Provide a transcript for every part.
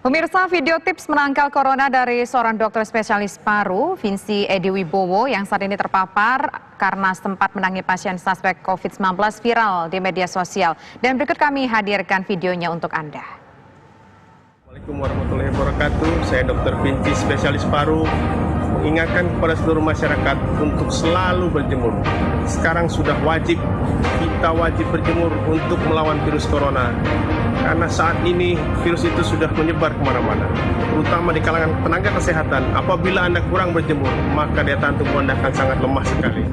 Pemirsa, video tips menangkal corona dari seorang dokter spesialis paru, Vinci Edi Wibowo, yang saat ini terpapar karena sempat menangani pasien suspek COVID-19 viral di media sosial. Dan berikut kami hadirkan videonya untuk Anda. Assalamualaikum warahmatullahi wabarakatuh. Saya Dr. Vinci, spesialis paru, mengingatkan kepada seluruh masyarakat untuk selalu berjemur. Sekarang sudah wajib, kita wajib berjemur untuk melawan virus corona. Karena saat ini virus itu sudah menyebar kemana-mana, terutama di kalangan tenaga kesehatan. Apabila Anda kurang berjemur, maka daya tahan tubuh Anda akan sangat lemah sekali.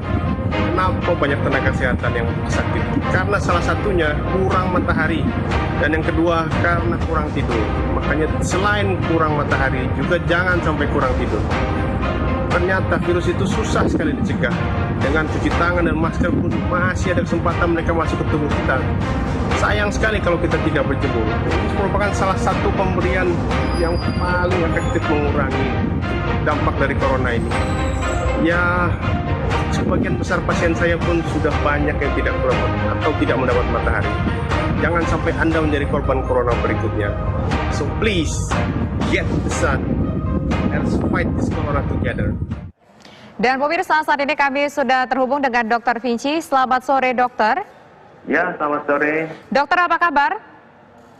Kenapa banyak tenaga kesehatan yang sakit? Karena salah satunya kurang matahari, dan yang kedua karena kurang tidur. Makanya selain kurang matahari, juga jangan sampai kurang tidur. Ternyata virus itu susah sekali dicegah. Dengan cuci tangan dan masker pun masih ada kesempatan mereka masuk ke tubuh kita. Sayang sekali kalau kita tidak berjemur. Ini merupakan salah satu pemberian yang paling efektif mengurangi dampak dari corona ini. Ya, sebagian besar pasien saya pun sudah banyak yang tidak berobat atau tidak mendapat matahari. Jangan sampai Anda menjadi korban corona berikutnya. So please, get the sun. Let's fight this corona together. Dan pemirsa, saat ini kami sudah terhubung dengan Dr. Vinci. Selamat sore, dokter. Ya, selamat sore. Dokter, apa kabar?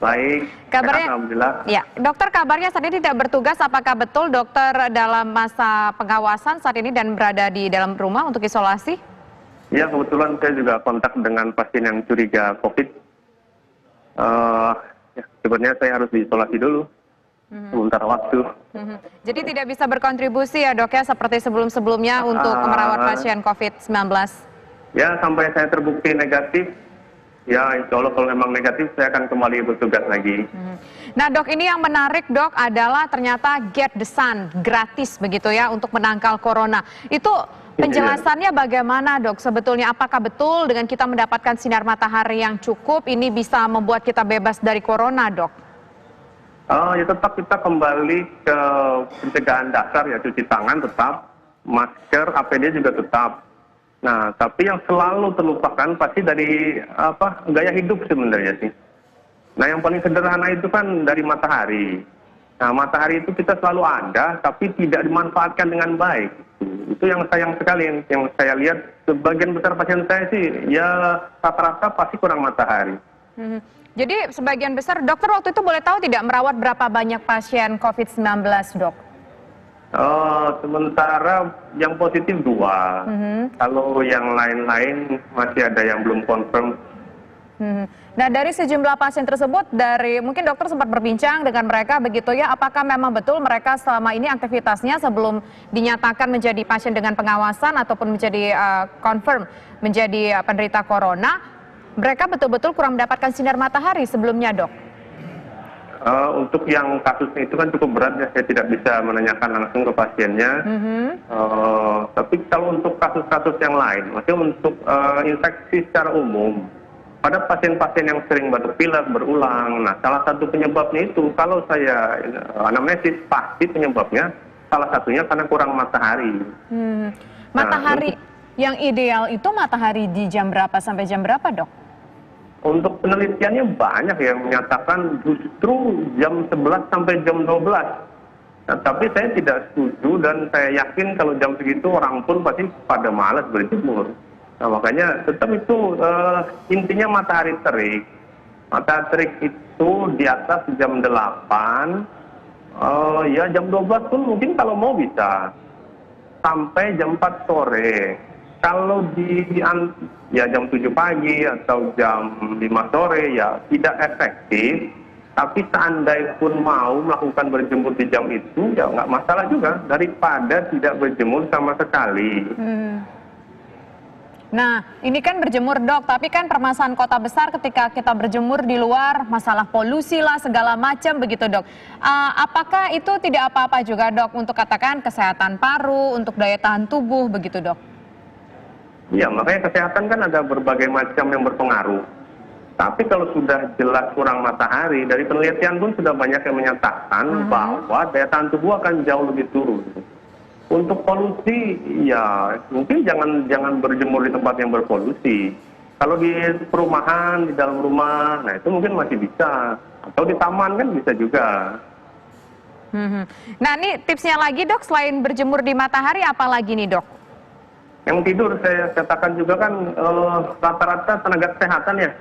Baik. Kabarnya, alhamdulillah. Ya, dokter, kabarnya saat ini tidak bertugas. Apakah betul dokter dalam masa pengawasan saat ini dan berada di dalam rumah untuk isolasi? Ya, kebetulan saya juga kontak dengan pasien yang curiga COVID. Sebenarnya saya harus diisolasi dulu. Sementara waktu. Jadi tidak bisa berkontribusi ya dok ya seperti sebelum-sebelumnya untuk merawat pasien COVID-19? Ya, sampai saya terbukti negatif, ya insya Allah kalau memang negatif saya akan kembali bertugas lagi. Nah dok, ini yang menarik dok adalah ternyata Get the Sun gratis begitu ya untuk menangkal corona. Itu penjelasannya bagaimana dok sebetulnya? Apakah betul dengan kita mendapatkan sinar matahari yang cukup ini bisa membuat kita bebas dari corona dok? Ya tetap kita kembali ke pencegahan dasar ya, cuci tangan tetap, masker, APD juga tetap. Nah, tapi yang selalu terlupakan pasti dari gaya hidup sebenarnya sih. Nah, yang paling sederhana itu kan dari matahari. Nah, matahari itu kita selalu ada, tapi tidak dimanfaatkan dengan baik. Itu yang sayang sekali, yang saya lihat sebagian besar pasien saya sih, ya rata-rata pasti kurang matahari. Jadi sebagian besar, dokter waktu itu boleh tahu tidak merawat berapa banyak pasien COVID-19 dok? Sementara yang positif 2, kalau yang lain-lain masih ada yang belum confirm. Nah dari sejumlah pasien tersebut, mungkin dokter sempat berbincang dengan mereka begitu ya, apakah memang betul mereka selama ini aktivitasnya sebelum dinyatakan menjadi pasien dengan pengawasan ataupun menjadi confirm menjadi penderita corona, mereka betul-betul kurang mendapatkan sinar matahari sebelumnya dok? Untuk yang kasusnya itu kan cukup berat ya, saya tidak bisa menanyakan langsung ke pasiennya. Tapi kalau untuk kasus-kasus yang lain, maksudnya untuk infeksi secara umum, pada pasien-pasien yang sering batuk pilek berulang, nah salah satu penyebabnya itu, kalau saya anamnesis, pasti penyebabnya salah satunya karena kurang matahari. Matahari yang ideal itu matahari di jam berapa sampai jam berapa dok? Untuk penelitiannya banyak yang menyatakan justru jam 11 sampai jam 12. Nah, tapi saya tidak setuju dan saya yakin kalau jam segitu orang pun pasti pada malas berjemur. Nah, makanya tetap itu intinya matahari terik. Matahari terik itu di atas jam 8, ya jam 12 pun mungkin kalau mau bisa. Sampai jam 4 sore. Kalau ya jam 7 pagi atau jam 5 sore ya tidak efektif, tapi seandainya pun mau melakukan berjemur di jam itu ya nggak masalah juga daripada tidak berjemur sama sekali. Nah ini kan berjemur dok, tapi kan permasalahan kota besar ketika kita berjemur di luar, masalah polusi lah segala macam begitu dok. Apakah itu tidak apa-apa juga dok untuk katakan kesehatan paru, untuk daya tahan tubuh begitu dok? Ya, makanya kesehatan kan ada berbagai macam yang berpengaruh. Tapi kalau sudah jelas kurang matahari, dari penelitian pun sudah banyak yang menyatakan bahwa daya tahan tubuh akan jauh lebih turun. Untuk polusi, ya mungkin jangan berjemur di tempat yang berpolusi. Kalau di perumahan, di dalam rumah, nah itu mungkin masih bisa. Atau di taman kan bisa juga. Nah, ini tipsnya lagi dok, selain berjemur di matahari, apa lagi nih dok? Yang tidur saya katakan juga kan rata-rata tenaga kesehatan ya,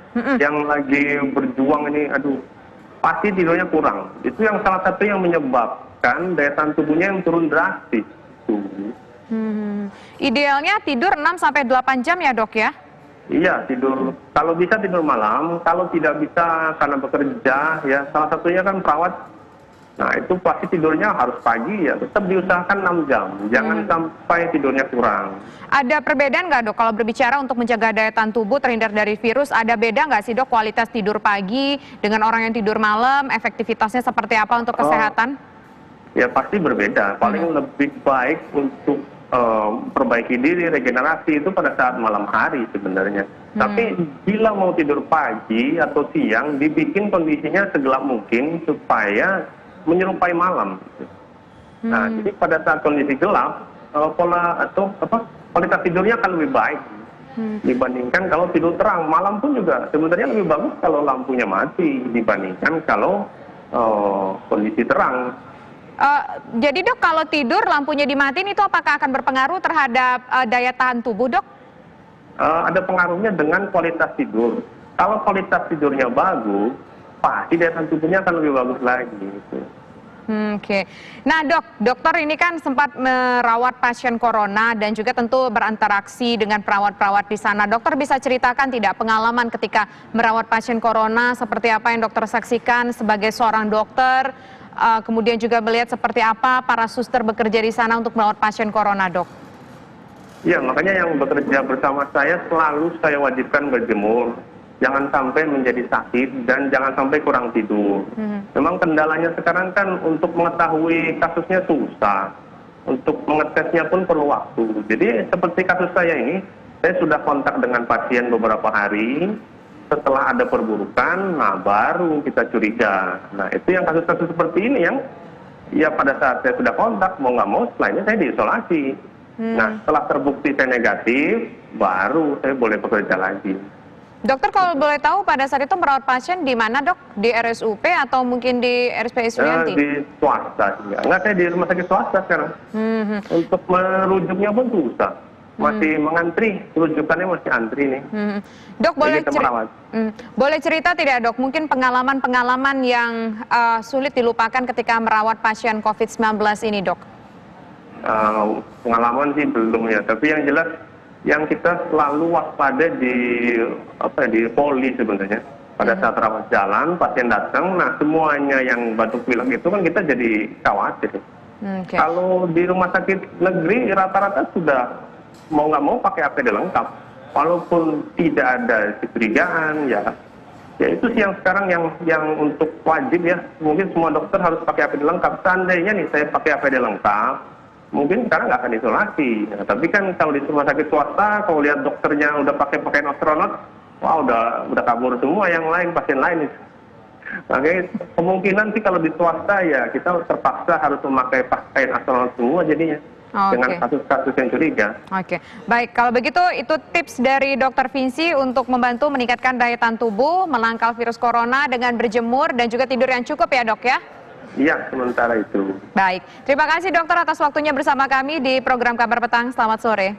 yang lagi berjuang ini, aduh, pasti tidurnya kurang. Itu yang salah satu yang menyebabkan daya tahan tubuhnya yang turun drastis. Idealnya tidur 6-8 jam ya dok ya? Iya, tidur. Kalau bisa tidur malam, kalau tidak bisa karena bekerja, ya salah satunya kan perawat. Nah, itu pasti tidurnya harus pagi ya, tetap diusahakan 6 jam. Jangan sampai tidurnya kurang. Ada perbedaan nggak dok kalau berbicara untuk menjaga daya tahan tubuh terhindar dari virus? Ada beda nggak sih dok kualitas tidur pagi dengan orang yang tidur malam? Efektivitasnya seperti apa untuk kesehatan? Ya pasti berbeda. Paling lebih baik untuk perbaiki diri, regenerasi itu pada saat malam hari sebenarnya. Tapi bila mau tidur pagi atau siang, dibikin kondisinya segelap mungkin supaya menyerupai malam. Nah, jadi pada saat kondisi gelap, kualitas tidurnya akan lebih baik dibandingkan kalau tidur terang. Malam pun juga sebenarnya lebih bagus kalau lampunya mati dibandingkan kalau kondisi terang. Jadi dok, kalau tidur lampunya dimatiin itu apakah akan berpengaruh terhadap daya tahan tubuh dok? Ada pengaruhnya dengan kualitas tidur. Kalau kualitas tidurnya bagus, pasti daya tahan tubuhnya akan lebih bagus lagi. Gitu. Oke. Nah dok, dokter ini kan sempat merawat pasien corona dan juga tentu berinteraksi dengan perawat-perawat di sana. Dokter bisa ceritakan tidak pengalaman ketika merawat pasien corona, seperti apa yang dokter saksikan sebagai seorang dokter? Kemudian juga melihat seperti apa para suster bekerja di sana untuk merawat pasien corona, dok. Ya, makanya yang bekerja bersama saya selalu saya wajibkan berjemur. Jangan sampai menjadi sakit dan jangan sampai kurang tidur. Memang kendalanya sekarang kan untuk mengetahui kasusnya susah. Untuk mengetesnya pun perlu waktu. Jadi seperti kasus saya ini, saya sudah kontak dengan pasien beberapa hari. Setelah ada perburukan, nah baru kita curiga. Nah itu yang kasus-kasus seperti ini yang ya pada saat saya sudah kontak, mau nggak mau setelahnya saya diisolasi. Nah setelah terbukti saya negatif, baru saya boleh bekerja lagi. Dokter kalau boleh tahu pada saat itu merawat pasien di mana dok? Di RSUP atau mungkin di RSPI Sulianti? Di swasta. Enggak, saya di rumah sakit swasta sekarang. Untuk merujuknya pun susah. Masih mengantri, rujukannya masih antri nih. Dok, boleh cerita tidak dok, mungkin pengalaman-pengalaman yang sulit dilupakan ketika merawat pasien COVID-19 ini dok? Pengalaman sih belum ya, tapi yang jelas yang kita selalu waspada di poli sebenarnya. Pada saat rawat jalan, pasien datang, nah semuanya yang batuk pilek itu kan kita jadi khawatir. Kalau di rumah sakit negeri rata-rata sudah mau nggak mau pakai APD lengkap, walaupun tidak ada kecurigaan ya itu sih yang sekarang yang untuk wajib ya, mungkin semua dokter harus pakai APD lengkap. Seandainya nih saya pakai APD lengkap, mungkin sekarang nggak akan isolasi. Nah, tapi kan kalau di rumah sakit swasta, kalau lihat dokternya udah pakai pakaian astronot, wah udah kabur semua yang lain, pasien lain. Makanya kemungkinan sih kalau di swasta ya kita terpaksa harus memakai pakaian astronot semua jadinya. Dengan kasus-kasus yang curiga. Oke, baik. Kalau begitu itu tips dari Dr. Vinci untuk membantu meningkatkan daya tahan tubuh, menangkal virus corona dengan berjemur dan juga tidur yang cukup ya dok ya? Iya, sementara itu. Baik, terima kasih dokter atas waktunya bersama kami di program Kabar Petang. Selamat sore.